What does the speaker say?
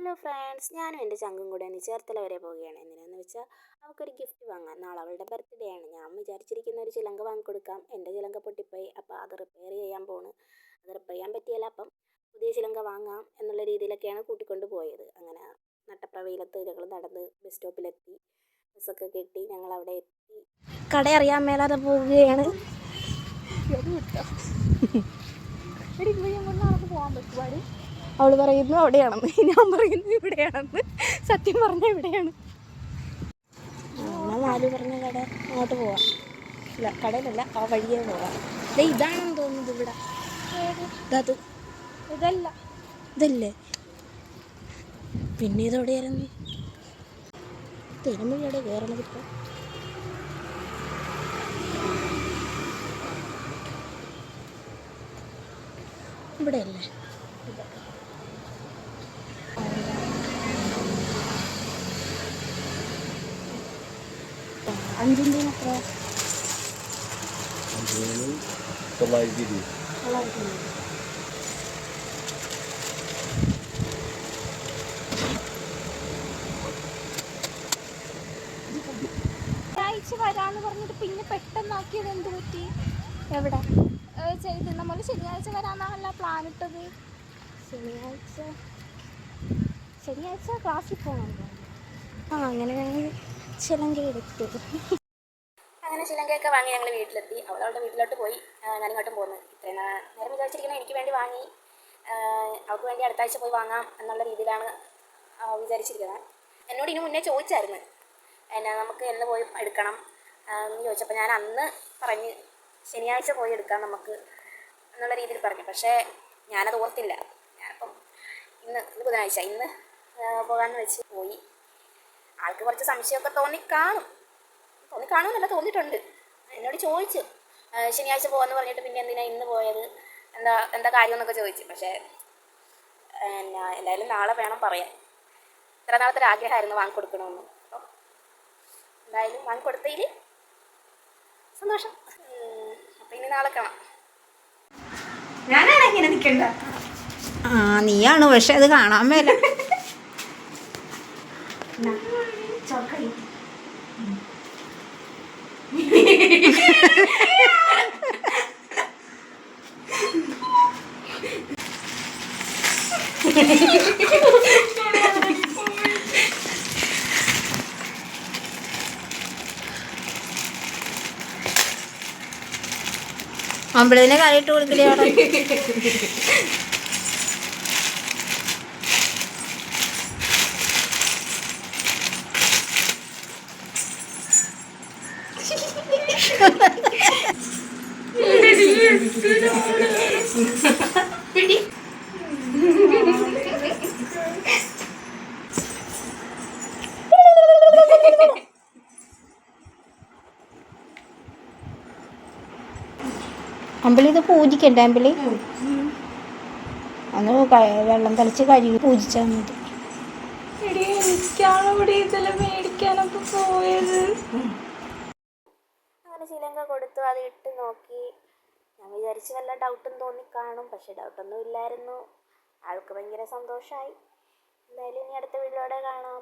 Hello friends, ഞാനും എൻ്റെ ചങ്കും കൂടെ ഒന്ന് ചേർത്തല വരെ പോവുകയാണ്. എന്തിനാന്ന് വെച്ചാൽ അവൾക്കൊരു ഗിഫ്റ്റ് വാങ്ങാം. നാളെ അവളുടെ ബർത്ത്ഡേ ആണ്. ഞാൻ വിചാരിച്ചിരിക്കുന്ന ഒരു ചിലങ്ക വാങ്ങിക്കൊടുക്കാം. എൻ്റെ ചിലങ്ക പൊട്ടിപ്പോയി, അപ്പോൾ അത് റിപ്പയർ ചെയ്യാൻ പോണ്. അത് റിപ്പയർ ചെയ്യാൻ പറ്റിയല്ല, അപ്പം പുതിയ ചിലങ്ക വാങ്ങാം എന്നുള്ള രീതിയിലൊക്കെയാണ് കൂട്ടിക്കൊണ്ട് പോയത്. അങ്ങനെ നട്ടപ്ര വെയിലത്ത് ഞങ്ങൾ നടന്ന് ബസ് സ്റ്റോപ്പിലെത്തി. ബസ്സൊക്കെ കിട്ടി, ഞങ്ങൾ അവിടെ എത്തി. കട അറിയാൻ മേലാതെ പോവുകയാണ്. അവൾ പറയുന്നു അവിടെയാണെന്ന്, ഞാൻ പറയുന്നു ഇവിടെയാണെന്ന്. സത്യം പറഞ്ഞാൽ ഇവിടെയാണ്. എന്നാൽ മാലു പറഞ്ഞ കട അങ്ങോട്ട് പോവാം. ഇല്ല, കടയിലല്ല, ആ വഴിയേ പോവാം. ഇതാണെന്ന് തോന്നുന്നത് ഇവിടെ. ഇതല്ലേ പിന്നെ ഇതെവിടെയായിരുന്നു? തിരുമലയുടെ കയറണത് ഇപ്പോൾ. ഇവിടെയല്ലേ? അഞ്ചിൻ്റെ എത്ര? 920. വരാന്ന് പറഞ്ഞിട്ട് പിന്നെ പെട്ടെന്നാക്കിയത് എന്ത് പറ്റി? എവിടെ ചെയ്ത് നമ്മൾ ശനിയാഴ്ച വരാന്നാണല്ലോ പ്ലാൻ ഇട്ടത്. ശനിയാഴ്ച ക്ലാസ്സിൽ പോകണം. അങ്ങനെ ഞങ്ങൾ ചിലങ്ക എടുത്തു. അങ്ങനെ ചിലങ്കയൊക്കെ വാങ്ങി ഞങ്ങൾ വീട്ടിലെത്തി. അവളുടെ വീട്ടിലോട്ട് പോയി. ഞാനിങ്ങോട്ടും പോന്നു. ഇത്രയും നേരം വിചാരിച്ചിരിക്കുന്നത് എനിക്ക് വേണ്ടി വാങ്ങി അവൾക്ക് വേണ്ടി അടുത്ത ആഴ്ച പോയി വാങ്ങാം എന്നുള്ള രീതിയിലാണ് വിചാരിച്ചിരിക്കുന്നത്. എന്നോട് ഇനി മുന്നേ ചോദിച്ചായിരുന്നു നമുക്ക് എന്ന് പോയി എടുക്കണം എന്ന് ചോദിച്ചപ്പോൾ ഞാൻ അന്ന് പറഞ്ഞ് ശനിയാഴ്ച പോയി എടുക്കാം നമുക്ക് എന്നുള്ള രീതിയിൽ പറഞ്ഞു. പക്ഷേ ഞാനത് ഓർത്തില്ല. ഞാനിപ്പം ഇന്ന് ബുധനാഴ്ച ഇന്ന് പോകാമെന്ന് വെച്ച് പോയി. ആൾക്ക് കുറച്ച് സംശയമൊക്കെ തോന്നിക്കാണുമെന്നല്ല, തോന്നിയിട്ടുണ്ട്. എന്നോട് ചോദിച്ചു ശനിയാഴ്ച പോകാമെന്ന് പറഞ്ഞിട്ട് പിന്നെ എന്തിനാ ഇന്ന് പോയത്, എന്താ കാര്യം എന്നൊക്കെ ചോദിച്ചു. പക്ഷേ എന്തായാലും നാളെ വേണം പറയാൻ. ഇത്ര നാളത്തെ ഒരാഗ്രഹമായിരുന്നു വാങ്ങിക്കൊടുക്കണമെന്ന്. അപ്പം എന്തായാലും വാങ്ങിക്കൊടുത്തതിൽ സന്തോഷം. അപ്പം ഇനി നാളെ കാണാം. ഞാനാണ് ഇങ്ങനെ നിൽക്കണ്ട. നീയാണ്, പക്ഷെ അത് കാണാൻ മേല. അമ്പളത്തിനെ കാലിട്ട് കൊടുക്കില്ലേ അവിടെ? അമ്പിളി ഇത് പൂജിക്കണ്ടേ? അമ്പിളി ഒന്ന് വെള്ളം തളിച്ച് കഴുകി പൂജിച്ചാൽ മതി. എനിക്കാണ് ഇവിടെ ഇതെല്ലാം മേടിക്കാനൊക്കെ പോയത്. അങ്ങനെ ചിലങ്ക കൊടുത്തു, അത് ഇട്ട് നോക്കി. ഞാൻ വിചാരിച്ച് വല്ല ഡൗട്ടും തോന്നിക്കാണും, പക്ഷേ ഡൗട്ടൊന്നും ഇല്ലായിരുന്നു. ആൾക്ക് ഭയങ്കര സന്തോഷമായി. എന്തായാലും ഇനി അടുത്ത വീഡിയോടെ കാണാം.